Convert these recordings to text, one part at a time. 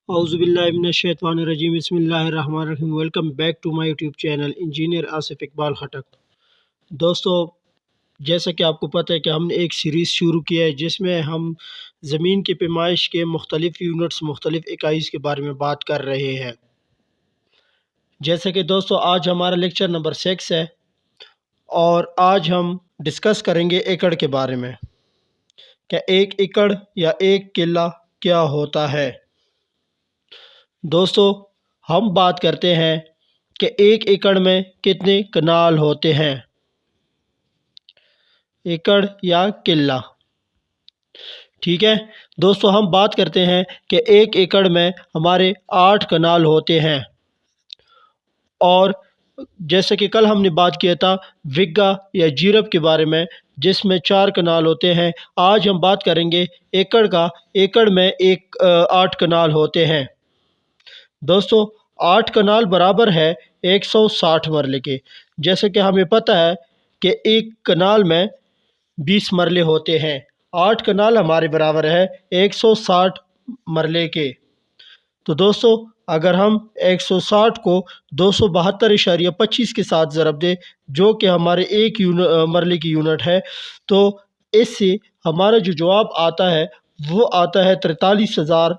اعوذ باللہ من الشیطان الرجیم بسم اللہ الرحمن الرحیم۔ Welcome back to my YouTube channel engineer Asif Iqbal Khattak. دوستو، جیسا کہ آپ کو پتہ ہے کہ ہم نے ایک سیریز شروع کیا ہے جس میں ہم زمین کی پیمائش کے مختلف یونٹس، مختلف اکائیز کے بارے میں بات کر رہے ہیں۔ جیسا کہ دوستو آج ہمارا لیکچر نمبر 6 ہے اور آج ہم ڈسکس کریں گے ایکڑ کے بارے میں کہ ایک ایکڑ یا ایک کلہ کیا ہوتا ہے۔ دوستو، ہم بات کرتے ہیں کہ ایک ایکڑ میں کتنے کنال ہوتے ہیں، ایکڑ یا قلہ۔ ٹھیک ہے دوستو، ہم بات کرتے ہیں کہ ایک ایکڑ میں ہمارے 8 کنال ہوتے ہیں، اور جیسے کہ کل ہم نے بات کیا تھا وگا یا جیرب کے بارے میں جس میں 4 کنال ہوتے ہیں، آج ہم بات کریں گے ایکڑ کا۔ ایکڑ میں 8 کنال ہوتے ہیں۔ دوستو، 8 کنال برابر ہے 160 مرلے کے۔ جیسے کہ ہمیں پتہ ہے کہ ایک کنال میں 20 مرلے ہوتے ہیں، 8 کنال ہمارے برابر ہے 160 مرلے کے۔ تو دوستو، اگر ہم 160 کو 272.25 کے ساتھ ضرب دیں جو کہ ہمارے ایک مرلے کی یونٹ ہے، تو اس سے ہمارا جو جواب آتا ہے وہ آتا ہے 43,560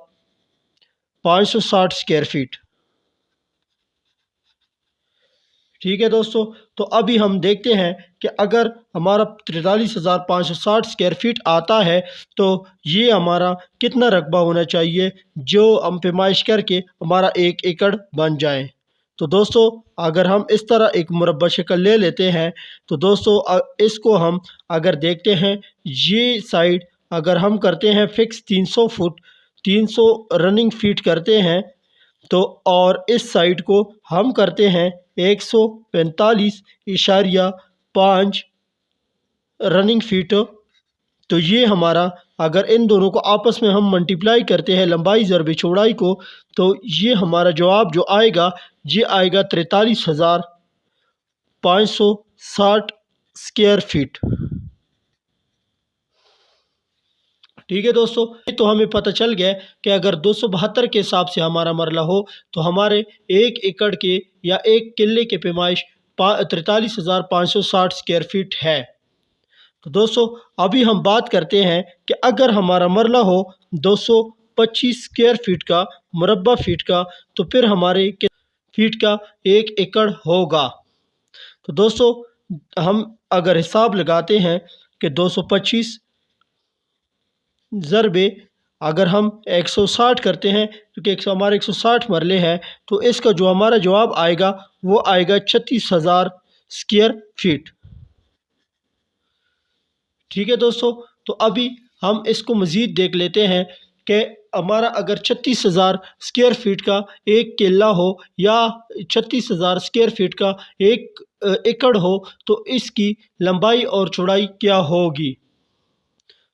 اسکوائر فٹ۔ ٹھیک ہے دوستو، تو ابھی ہم دیکھتے ہیں کہ اگر ہمارا 43,560 اسکوائر فٹ آتا ہے تو یہ ہمارا کتنا رقبہ ہونا چاہیے جو ہم پیمائش کر کے ہمارا ایک ایکڑ بن جائے۔ تو دوستو، اگر ہم اس طرح ایک مربع شکل لے لیتے ہیں تو دوستو اس کو ہم اگر دیکھتے ہیں، یہ سائڈ اگر ہم کرتے ہیں فکس 300 فٹ، 300 رننگ فیٹ کرتے ہیں، تو اور اس سائڈ کو ہم کرتے ہیں 145.5 رننگ فیٹ، تو یہ ہمارا اگر ان دونوں کو آپس میں ہم ملٹیپلائی کرتے ہیں لمبائی ضرب چوڑائی کو، تو یہ ہمارا جواب جو آئے گا یہ آئے گا 43,560 اسکوائر فٹ۔ ٹھیک ہے دوستو، تو ہمیں پتہ چل گیا کہ اگر 272 کے حساب سے ہمارا مرلہ ہو تو ہمارے ایک ایکڑ کے یا ایک قلے کے پیمائش 43,560 اسکوائر فٹ ہے۔ تو دوستو، ابھی ہم بات کرتے ہیں کہ اگر ہمارا مرلہ ہو 225 اسکوائر فٹ کا، مربع فٹ کا، تو پھر ہمارے فٹ کا ایک ایکڑ ہوگا۔ تو دوستو، ہم اگر حساب لگاتے ہیں کہ 225 ضرب اگر ہم 160 کرتے ہیں کیونکہ ہمارے 160 مرلے ہیں، تو اس کا جو ہمارا جواب آئے گا وہ آئے گا 36,000 اسکوائر فٹ۔ ٹھیک ہے دوستو، تو ابھی ہم اس کو مزید دیکھ لیتے ہیں کہ ہمارا اگر 36,000 اسکوائر فٹ کا ایک قلہ ہو یا 36,000 اسکوائر فٹ کا ایک ایکڑ ہو تو اس کی لمبائی اور چوڑائی کیا ہوگی۔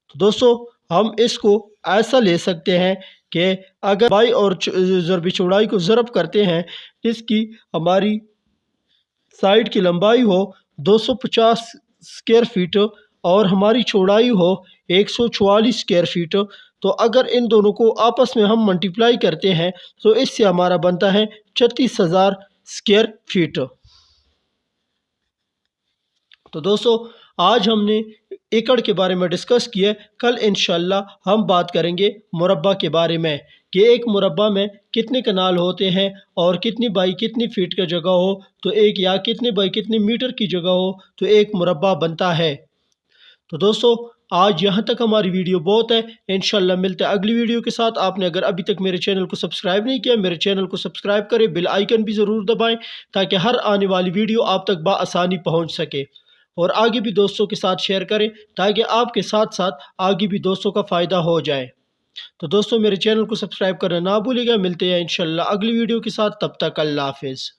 تو دوستو، ہم اس کو ایسا لے سکتے ہیں کہ اگر لمبائی اور ضرب چوڑائی کو ضرب کرتے ہیں، اس کی ہماری سائڈ کی لمبائی ہو 250 اسکوائر فٹ اور ہماری چوڑائی ہو 144 اسکوائر فٹ، تو اگر ان دونوں کو آپس میں ہم ملٹیپلائی کرتے ہیں تو اس سے ہمارا بنتا ہے 36,000 اسکوائر فٹ۔ تو دوستو، آج ہم نے ایکڑ کے بارے میں ڈسکس کیا، کل انشاءاللہ ہم بات کریں گے مربع کے بارے میں کہ ایک مربع میں کتنے کنال ہوتے ہیں اور کتنی بائی کتنی فٹ کا جگہ ہو تو ایک، یا کتنے بائی کتنے میٹر کی جگہ ہو تو ایک مربع بنتا ہے۔ تو دوستو، آج یہاں تک ہماری ویڈیو بہت ہے، انشاءاللہ ملتے ہیں اگلی ویڈیو کے ساتھ۔ آپ نے اگر ابھی تک میرے چینل کو سبسکرائب نہیں کیا، میرے چینل کو سبسکرائب کریں، بیل آئیکن بھی ضرور دبائیں تاکہ ہر آنے والی ویڈیو آپ تک بآسانی پہنچ سکے، اور آگے بھی دوستوں کے ساتھ شیئر کریں تاکہ آپ کے ساتھ ساتھ آگے بھی دوستوں کا فائدہ ہو جائے۔ تو دوستوں، میرے چینل کو سبسکرائب کرنا نہ بھولیے گا۔ ملتے ہیں انشاءاللہ اگلی ویڈیو کے ساتھ، تب تک اللہ حافظ۔